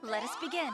Let us begin.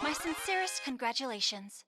My sincerest congratulations.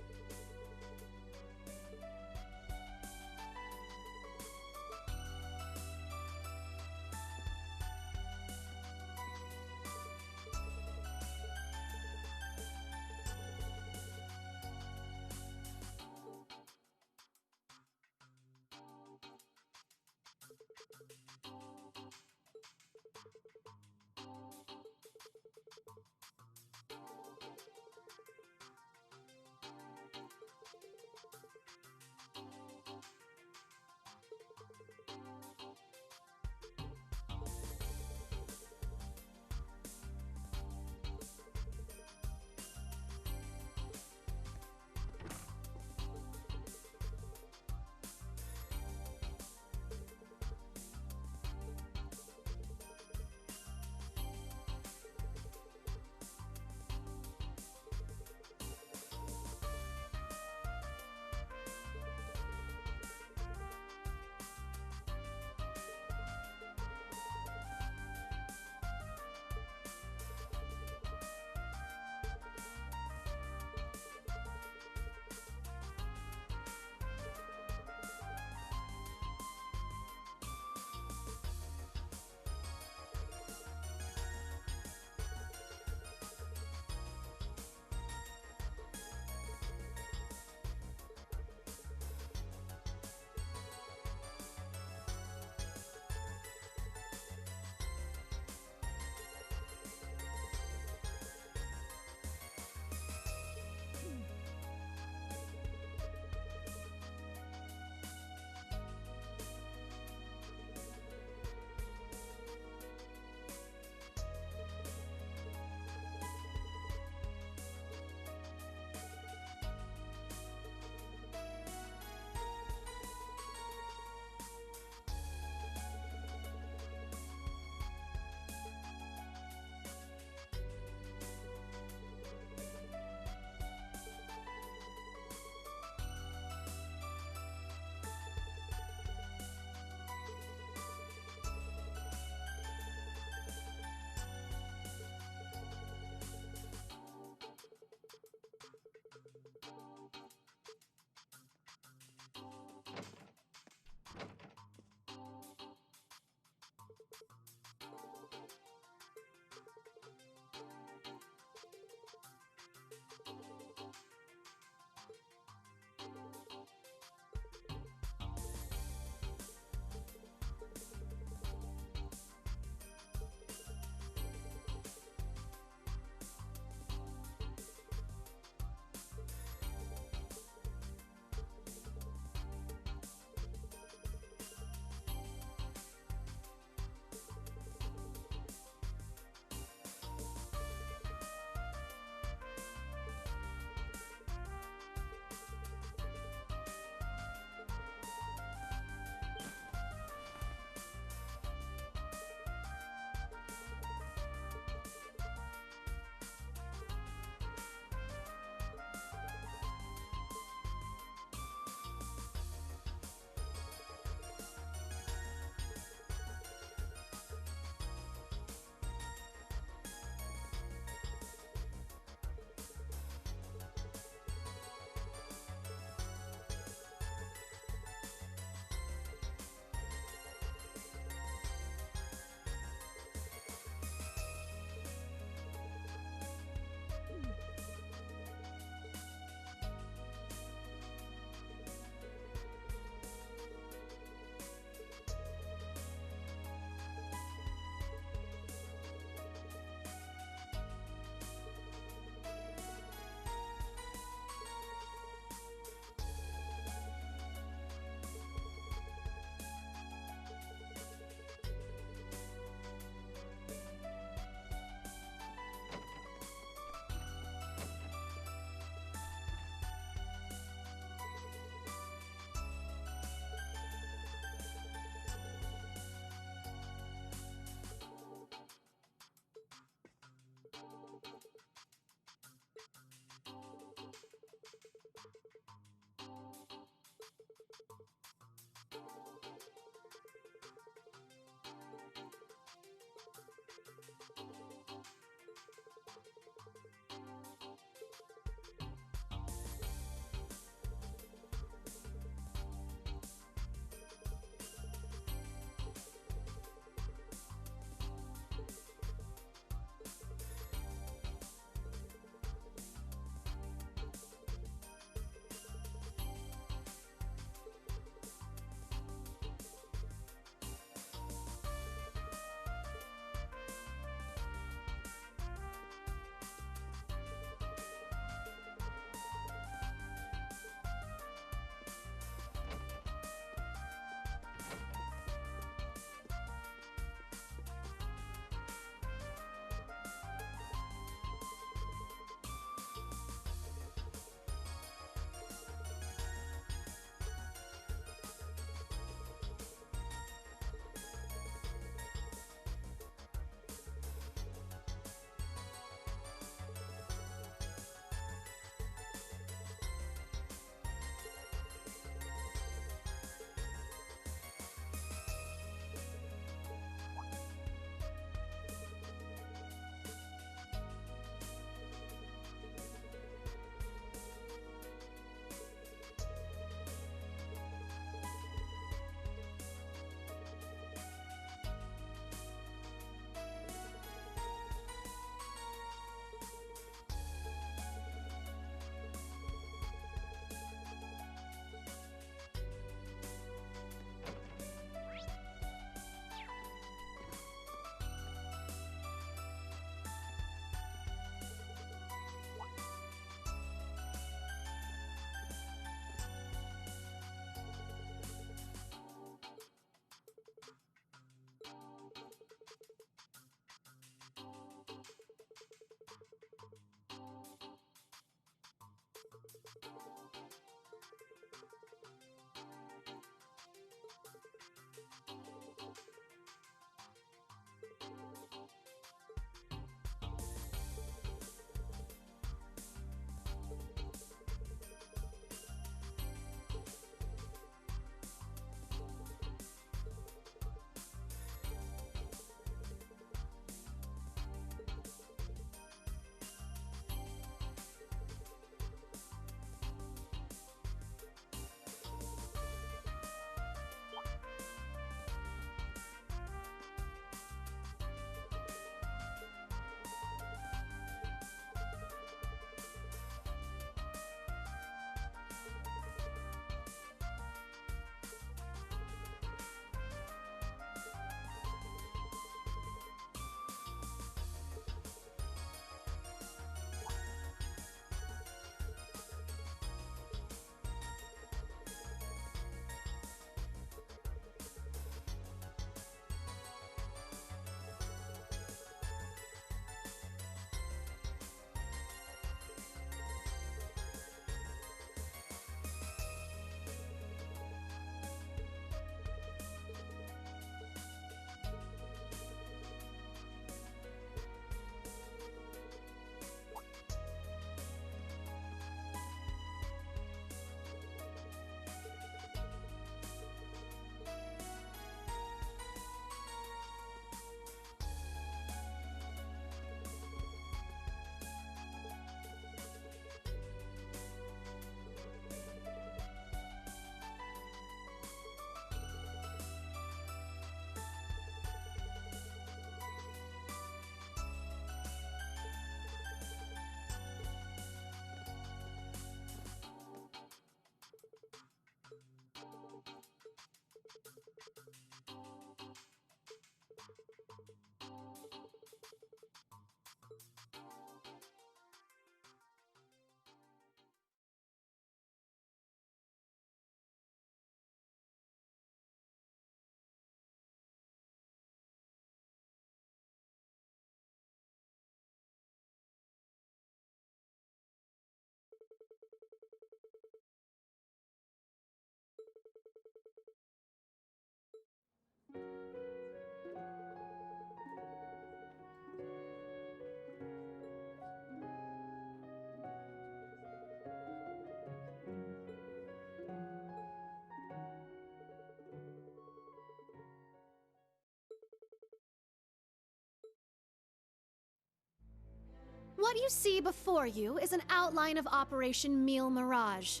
What you see before you is an outline of Operation Meal Mirage,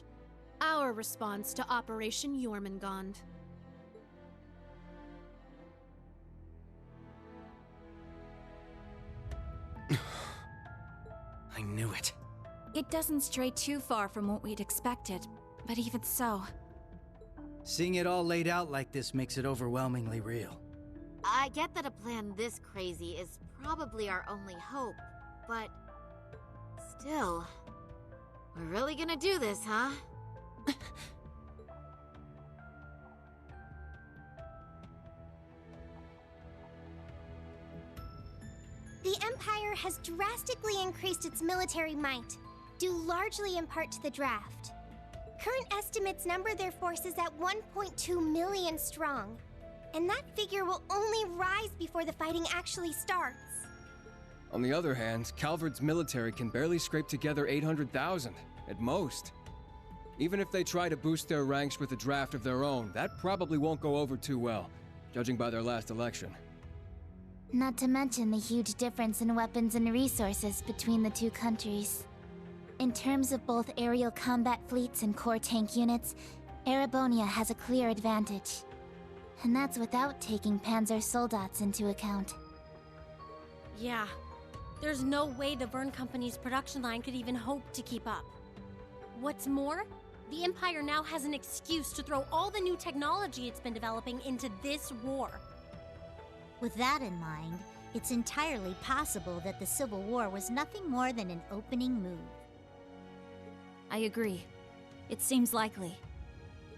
our response to Operation Jormungand. I knew it. It doesn't stray too far from what we'd expected, but even so. Seeing it all laid out like this makes it overwhelmingly real. I get that a plan this crazy is probably our only hope, but still, we're really gonna do this, huh? The Empire has drastically increased its military might, due largely in part to the draft. Current estimates number their forces at 1.2 million strong, and that figure will only rise before the fighting actually starts. On the other hand, Calvard's military can barely scrape together 800,000, at most. Even if they try to boost their ranks with a draft of their own, that probably won't go over too well, judging by their last election. Not to mention the huge difference in weapons and resources between the two countries. In terms of both aerial combat fleets and core tank units, Erebonia has a clear advantage. And that's without taking Panzer Soldats into account. Yeah. There's no way the Verne Company's production line could even hope to keep up. What's more, the Empire now has an excuse to throw all the new technology it's been developing into this war. With that in mind, it's entirely possible that the Civil War was nothing more than an opening move. I agree. It seems likely.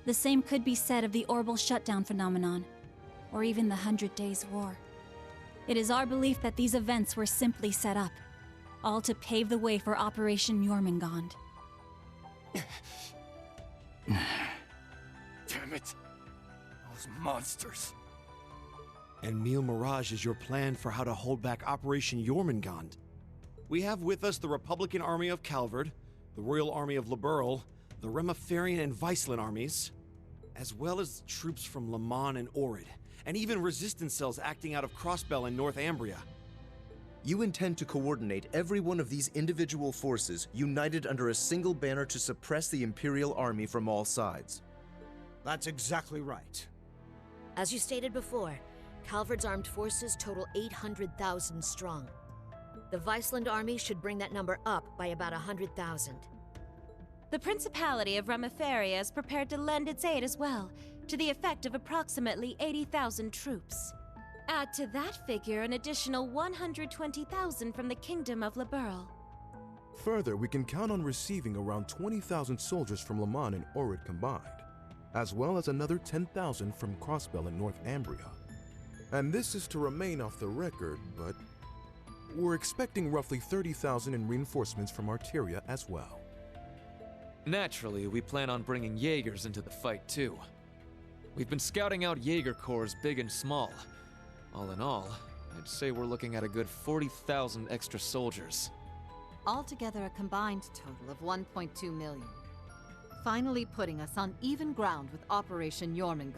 The same could be said of the orbital shutdown phenomenon, or even the 100 Days War. It is our belief that these events were simply set up, all to pave the way for Operation Jormungand. Damn it! Those monsters! And Meal Mirage is your plan for how to hold back Operation Jormungand. We have with us the Republican Army of Calvard, the Royal Army of Liberl, the Remiferian and Viceland armies, as well as troops from Le Mans and Orid, and even resistance cells acting out of Crossbell in Northumbria. You intend to coordinate every one of these individual forces united under a single banner to suppress the Imperial Army from all sides. That's exactly right. As you stated before, Calvard's armed forces total 800,000 strong. The Viceland army should bring that number up by about 100,000. The Principality of Remiferia is prepared to lend its aid as well, to the effect of approximately 80,000 troops. Add to that figure an additional 120,000 from the Kingdom of Liberl. Further, we can count on receiving around 20,000 soldiers from Le Mans and Orid combined, as well as another 10,000 from Crossbell and Northumbria. And this is to remain off the record, but we're expecting roughly 30,000 in reinforcements from Arteria as well. Naturally, we plan on bringing Jaegers into the fight too. We've been scouting out Jaeger corps big and small. All in all, I'd say we're looking at a good 40,000 extra soldiers. Altogether a combined total of 1.2 million. Finally putting us on even ground with Operation Jormungand.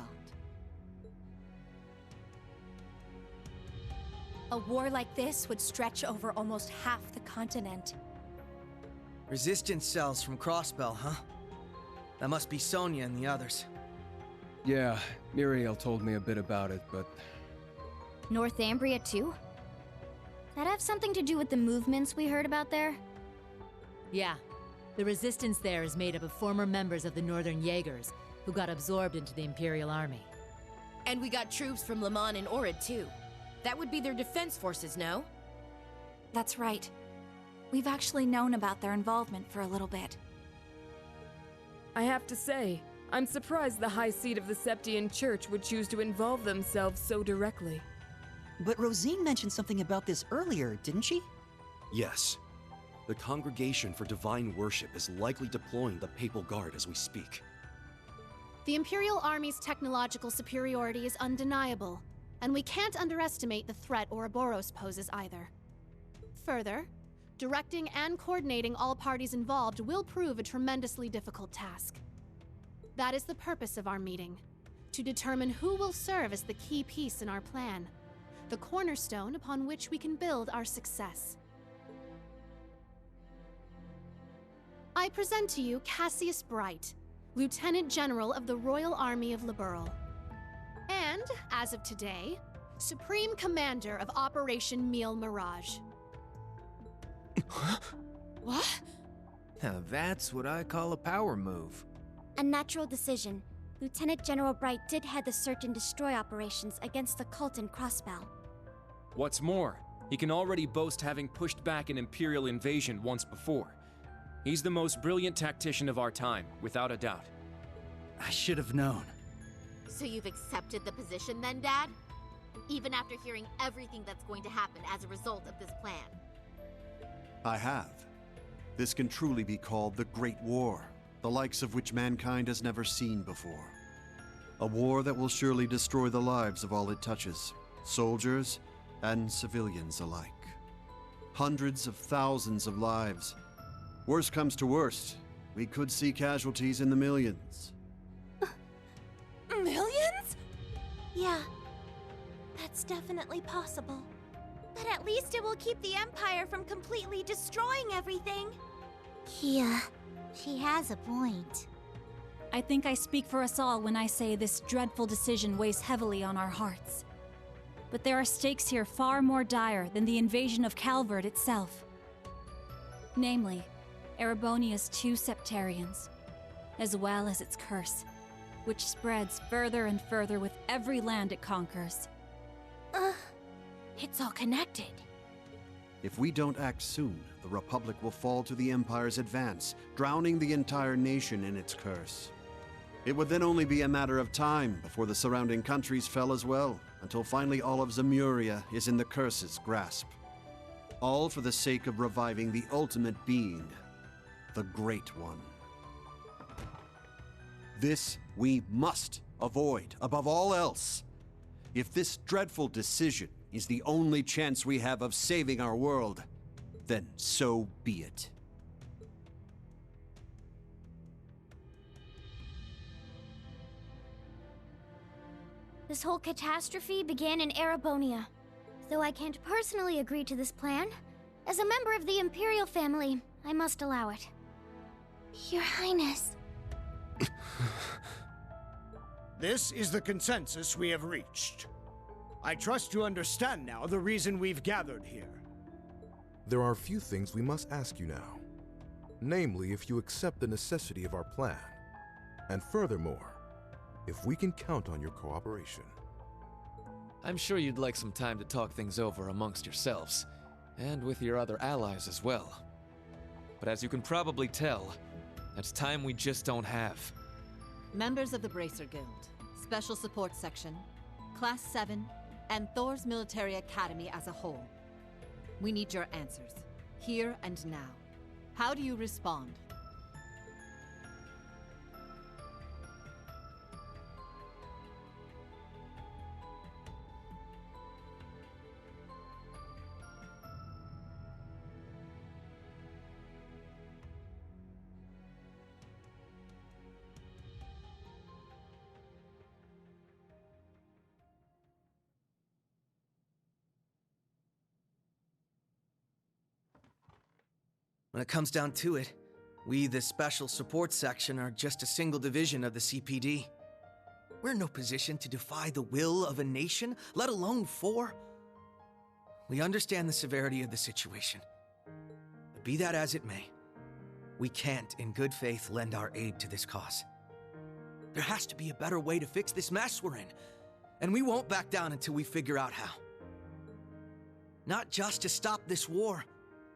A war like this would stretch over almost half the continent. Resistance cells from Crossbell, huh? That must be Sonia and the others. Yeah, Muriel told me a bit about it, but... Northumbria too? That have something to do with the movements we heard about there? Yeah. The resistance there is made up of former members of the Northern Jaegers, who got absorbed into the Imperial Army. And we got troops from Le Mans and Orid too. That would be their defense forces, no? That's right. We've actually known about their involvement for a little bit. I have to say, I'm surprised the High Seat of the Septian Church would choose to involve themselves so directly. But Rosine mentioned something about this earlier, didn't she? Yes. The Congregation for Divine Worship is likely deploying the Papal Guard as we speak. The Imperial Army's technological superiority is undeniable, and we can't underestimate the threat Ouroboros poses either. Further, directing and coordinating all parties involved will prove a tremendously difficult task. That is the purpose of our meeting, to determine who will serve as the key piece in our plan, the cornerstone upon which we can build our success. I present to you Cassius Bright, Lieutenant General of the Royal Army of Liberl. And, as of today, Supreme Commander of Operation Meal Mirage. What? Now that's what I call a power move. A natural decision. Lieutenant General Bright did head the search and destroy operations against the cult in Crossbell. What's more, he can already boast having pushed back an Imperial invasion once before. He's the most brilliant tactician of our time, without a doubt. I should have known. So you've accepted the position then, Dad? Even after hearing everything that's going to happen as a result of this plan? I have. This can truly be called the Great War, the likes of which mankind has never seen before. A war that will surely destroy the lives of all it touches, soldiers and civilians alike. Hundreds of thousands of lives. Worst comes to worst, we could see casualties in the millions. Millions? Yeah, that's definitely possible. But at least it will keep the Empire from completely destroying everything. Yeah, she has a point. I think I speak for us all when I say this dreadful decision weighs heavily on our hearts. But there are stakes here far more dire than the invasion of Calvard itself. Namely, Erebonia's 2 Septarians, as well as its curse, which spreads further and further with every land it conquers. It's all connected. If we don't act soon, the Republic will fall to the Empire's advance, drowning the entire nation in its curse. It would then only be a matter of time before the surrounding countries fell as well, until finally all of Zemuria is in the curse's grasp. All for the sake of reviving the ultimate being, the Great One. This we must avoid above all else. If this dreadful decision is the only chance we have of saving our world, then so be it. This whole catastrophe began in Erebonia. Though I can't personally agree to this plan, as a member of the Imperial family, I must allow it. Your Highness. This is the consensus we have reached. I trust you understand now the reason we've gathered here. There are a few things we must ask you now. Namely, if you accept the necessity of our plan. And furthermore, if we can count on your cooperation. I'm sure you'd like some time to talk things over amongst yourselves, and with your other allies as well. But as you can probably tell, that's time we just don't have. Members of the Bracer Guild, Special Support Section, Class 7, and Thor's Military Academy as a whole. We need your answers, here and now. How do you respond? When it comes down to it, we, the Special Support Section, are just a single division of the CPD. We're in no position to defy the will of a nation, let alone 4. We understand the severity of the situation. But be that as it may, we can't, in good faith, lend our aid to this cause. There has to be a better way to fix this mess we're in, and we won't back down until we figure out how. Not just to stop this war,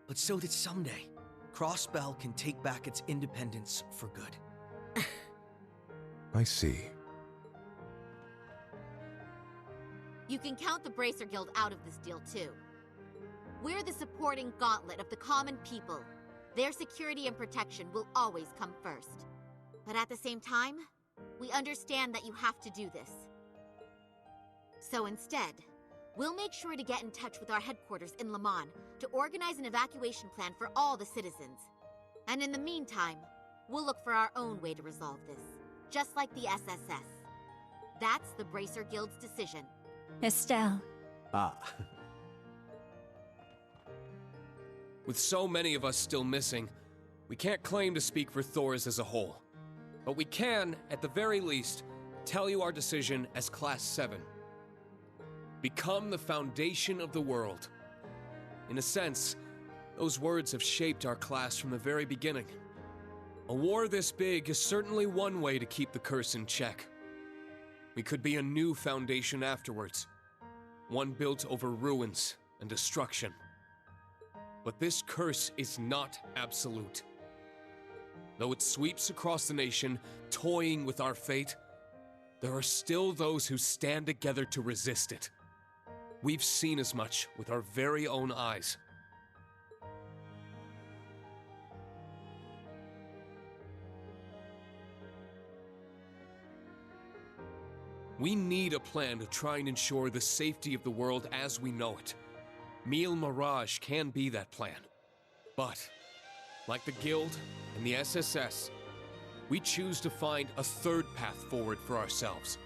but so that someday, Crossbell can take back its independence for good. I see. You can count the Bracer Guild out of this deal, too. We're the supporting gauntlet of the common people. Their security and protection will always come first. But at the same time, we understand that you have to do this. So instead, we'll make sure to get in touch with our headquarters in Le Mans to organize an evacuation plan for all the citizens. And in the meantime, we'll look for our own way to resolve this, just like the SSS. That's the Bracer Guild's decision. Estelle. Ah. With so many of us still missing, We can't claim to speak for Thors as a whole, but we can, at the very least, tell you our decision as Class 7. Become the foundation of the world. In a sense, those words have shaped our class from the very beginning. A war this big is certainly one way to keep the curse in check. We could be a new foundation afterwards, one built over ruins and destruction. But this curse is not absolute. Though it sweeps across the nation, toying with our fate, there are still those who stand together to resist it. We've seen as much with our very own eyes. We need a plan to try and ensure the safety of the world as we know it. Mille Mirage can be that plan. But, like the Guild and the SSS, we choose to find a third path forward for ourselves.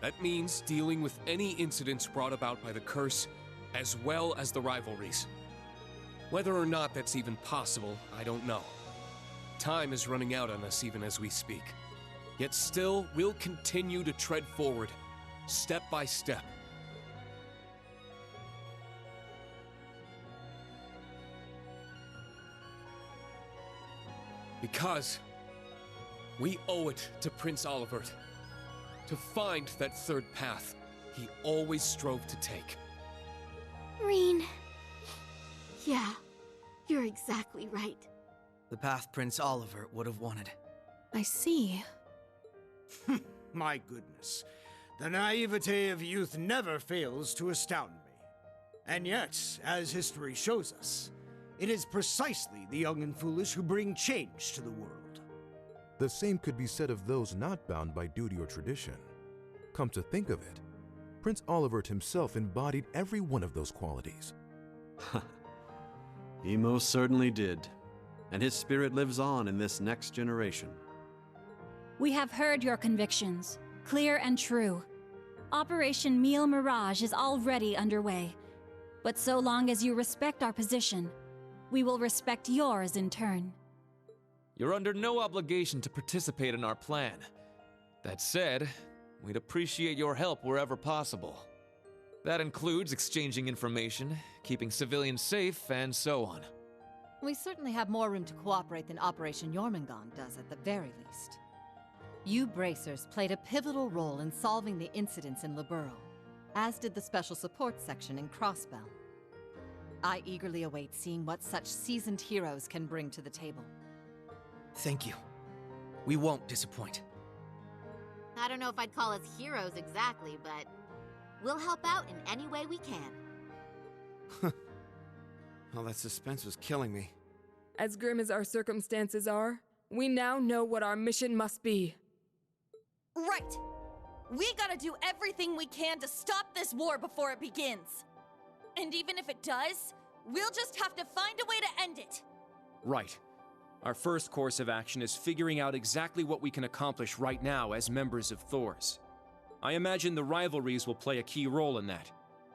That means dealing with any incidents brought about by the curse, as well as the rivalries. Whether or not that's even possible, I don't know. Time is running out on us even as we speak. Yet still, we'll continue to tread forward, step by step. Because we owe it to Prince Olivert to find that third path he always strove to take. Rean. Yeah, you're exactly right. The path Prince Olivert would have wanted. I see. My goodness. The naivete of youth never fails to astound me. And yet, as history shows us, it is precisely the young and foolish who bring change to the world. The same could be said of those not bound by duty or tradition. Come to think of it, Prince Olivert himself embodied every one of those qualities. He most certainly did, and his spirit lives on in this next generation. We have heard your convictions, clear and true. Operation Mille Mirage is already underway. But so long as you respect our position, we will respect yours in turn. You're under no obligation to participate in our plan. That said, we'd appreciate your help wherever possible. That includes exchanging information, keeping civilians safe, and so on. We certainly have more room to cooperate than Operation Jormungand does at the very least. You Bracers played a pivotal role in solving the incidents in Liberl, as did the Special Support Section in Crossbell. I eagerly await seeing what such seasoned heroes can bring to the table. Thank you. We won't disappoint. I don't know if I'd call us heroes exactly, but we'll help out in any way we can. Well, that suspense was killing me. As grim as our circumstances are, we now know what our mission must be. Right! We gotta do everything we can to stop this war before it begins. And even if it does, we'll just have to find a way to end it. Right. Our first course of action is figuring out exactly what we can accomplish right now as members of Thors. I imagine the rivalries will play a key role in that.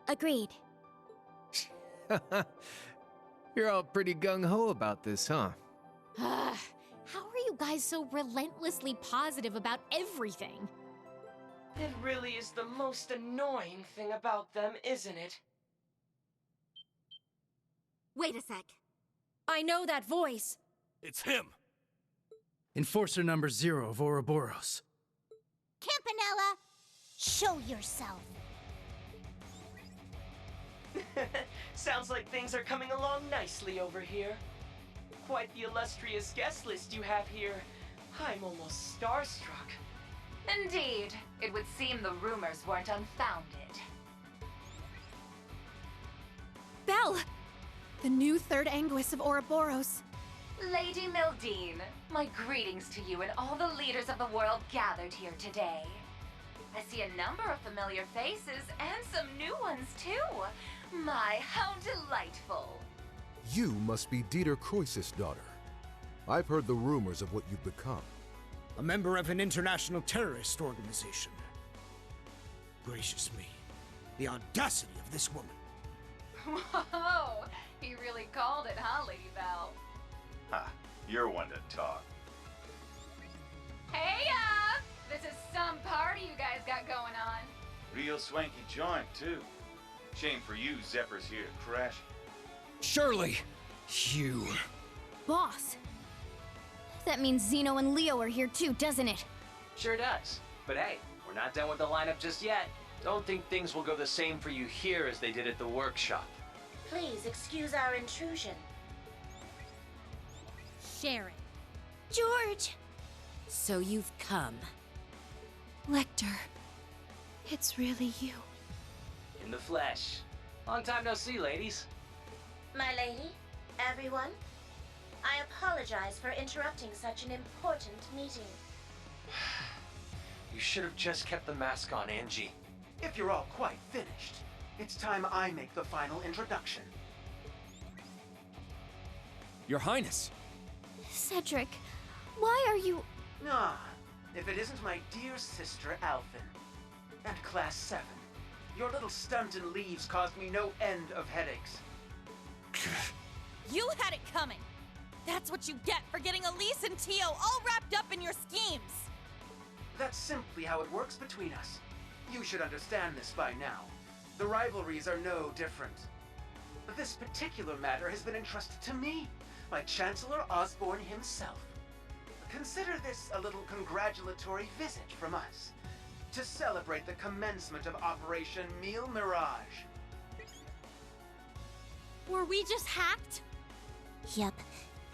Agreed. You're all pretty gung-ho about this, huh? How are you guys so relentlessly positive about everything? It really is the most annoying thing about them, isn't it? Wait a sec. I know that voice. It's him! Enforcer number 0 of Ouroboros. Campanella, show yourself. Sounds like things are coming along nicely over here. Quite the illustrious guest list you have here. I'm almost starstruck. Indeed. It would seem the rumors weren't unfounded. Belle! The new third Anguis of Ouroboros. Lady Mildine, my greetings to you and all the leaders of the world gathered here today. I see a number of familiar faces and some new ones too. My, how delightful. You must be Dieter Croesus' daughter. I've heard the rumors of what you've become. A member of an international terrorist organization. Gracious me, the audacity of this woman. Whoa, he really called it, huh, Lady Belle? You're one to talk. Hey, this is some party you guys got going on. Real swanky joint, too. Shame for you, Zephyr's here to crash. Shirley! You... Boss! That means Zeno and Leo are here too, doesn't it? Sure does. But hey, we're not done with the lineup just yet. Don't think things will go the same for you here as they did at the workshop. Please excuse our intrusion. Sharon. George! So you've come. Lecter, it's really you. In the flesh. Long time no see, ladies. My lady, everyone, I apologize for interrupting such an important meeting. You should have just kept the mask on, Angie. If you're all quite finished, it's time I make the final introduction. Your Highness! Cedric, why are you... Ah, if it isn't my dear sister, Alphen. And Class 7. Your little stunt in leaves caused me no end of headaches. You had it coming! That's what you get for getting Elise and Tio all wrapped up in your schemes! That's simply how it works between us. You should understand this by now. The rivalries are no different. But this particular matter has been entrusted to me, by Chancellor Osborne himself. Consider this a little congratulatory visit from us, to celebrate the commencement of Operation Mille Mirage. Were we just hacked? Yep.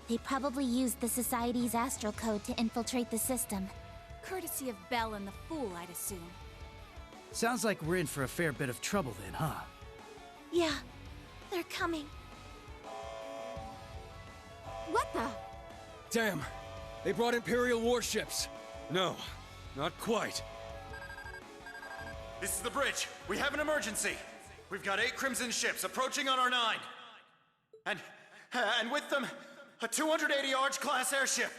They probably used the Society's astral code to infiltrate the system. Courtesy of Belle and the Fool, I'd assume. Sounds like we're in for a fair bit of trouble then, huh? Yeah, they're coming. What the? Damn! They brought Imperial warships! No, not quite. This is the bridge. We have an emergency. We've got 8 Crimson ships approaching on our 9. And with them, a 280 Arch-class airship.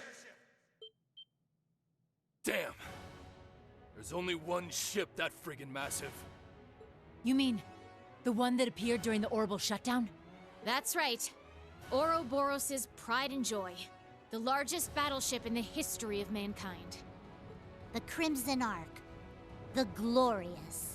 Damn. There's only one ship that friggin' massive. You mean the one that appeared during the orbital shutdown? That's right. Ouroboros' pride and joy. The largest battleship in the history of mankind. The Crimson Ark. The Glorious.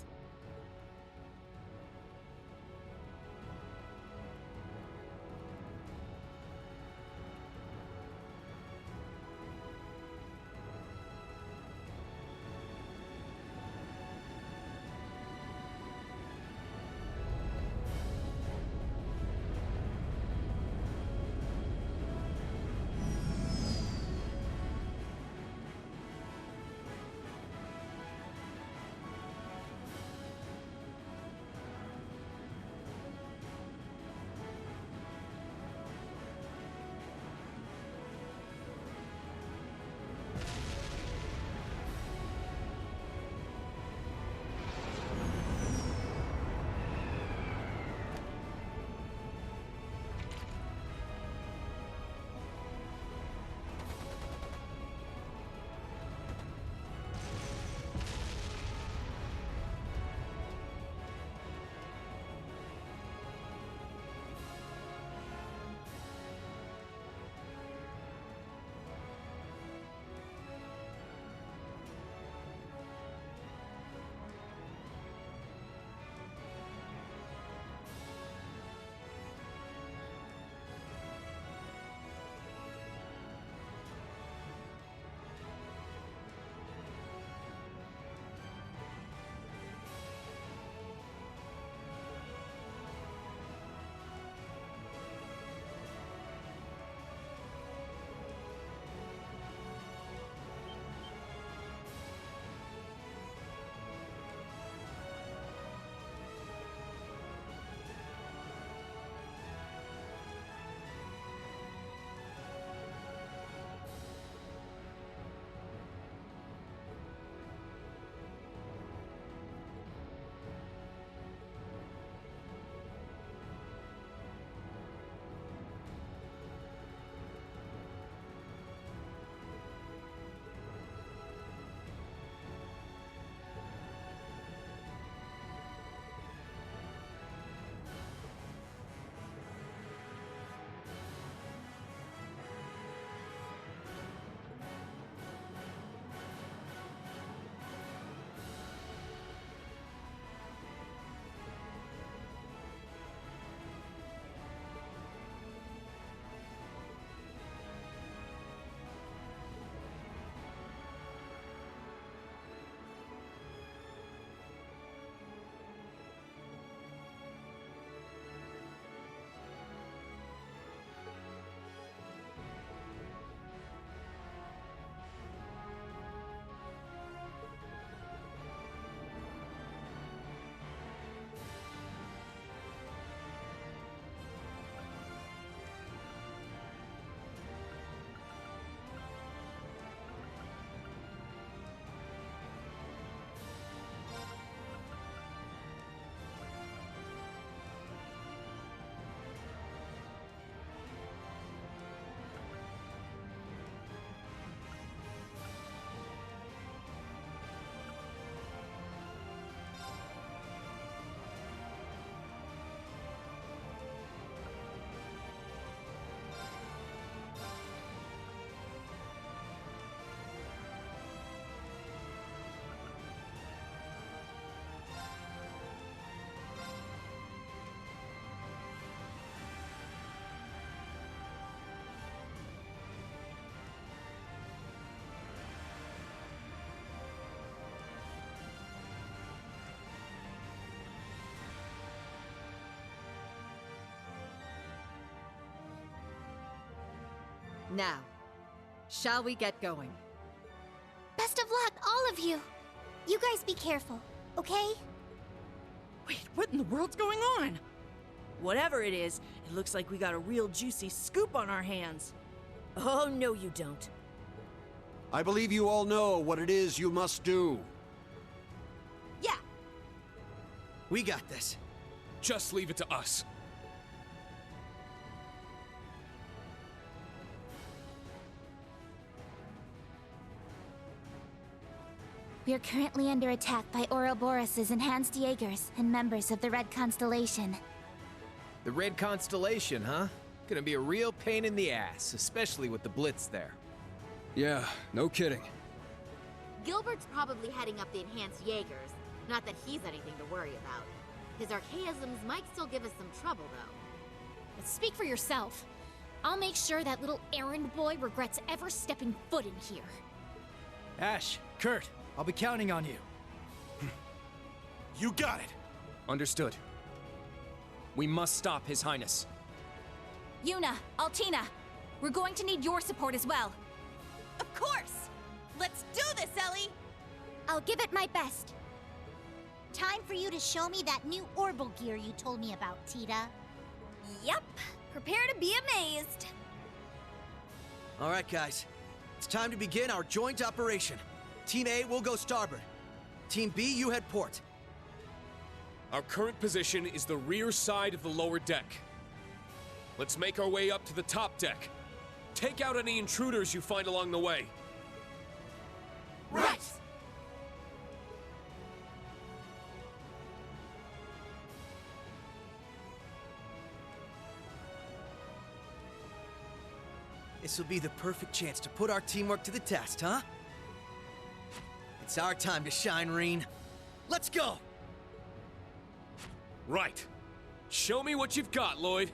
Now, shall we get going? Best of luck, all of you! You guys be careful, okay? Wait, what in the world's going on? Whatever it is, it looks like we got a real juicy scoop on our hands. Oh, no you don't. I believe you all know what it is you must do. Yeah. We got this. Just leave it to us. We are currently under attack by Ouroboros' enhanced Jaegers and members of the Red Constellation. The Red Constellation, huh? Gonna be a real pain in the ass, especially with the Blitz there. Yeah, no kidding. Gilbert's probably heading up the enhanced Jaegers. Not that he's anything to worry about. His archaisms might still give us some trouble, though. But speak for yourself. I'll make sure that little errand boy regrets ever stepping foot in here. Ash, Kurt, I'll be counting on you. You got it! Understood. We must stop His Highness. Yuna, Altina, we're going to need your support as well. Of course! Let's do this, Ellie! I'll give it my best. Time for you to show me that new orbital gear you told me about, Tita. Yep. Prepare to be amazed. All right, guys. It's time to begin our joint operation. Team A will go starboard. Team B, you head port. Our current position is the rear side of the lower deck. Let's make our way up to the top deck. Take out any intruders you find along the way. Right! This will be the perfect chance to put our teamwork to the test, huh? It's our time to shine, Rean. Let's go! Right. Show me what you've got, Lloyd.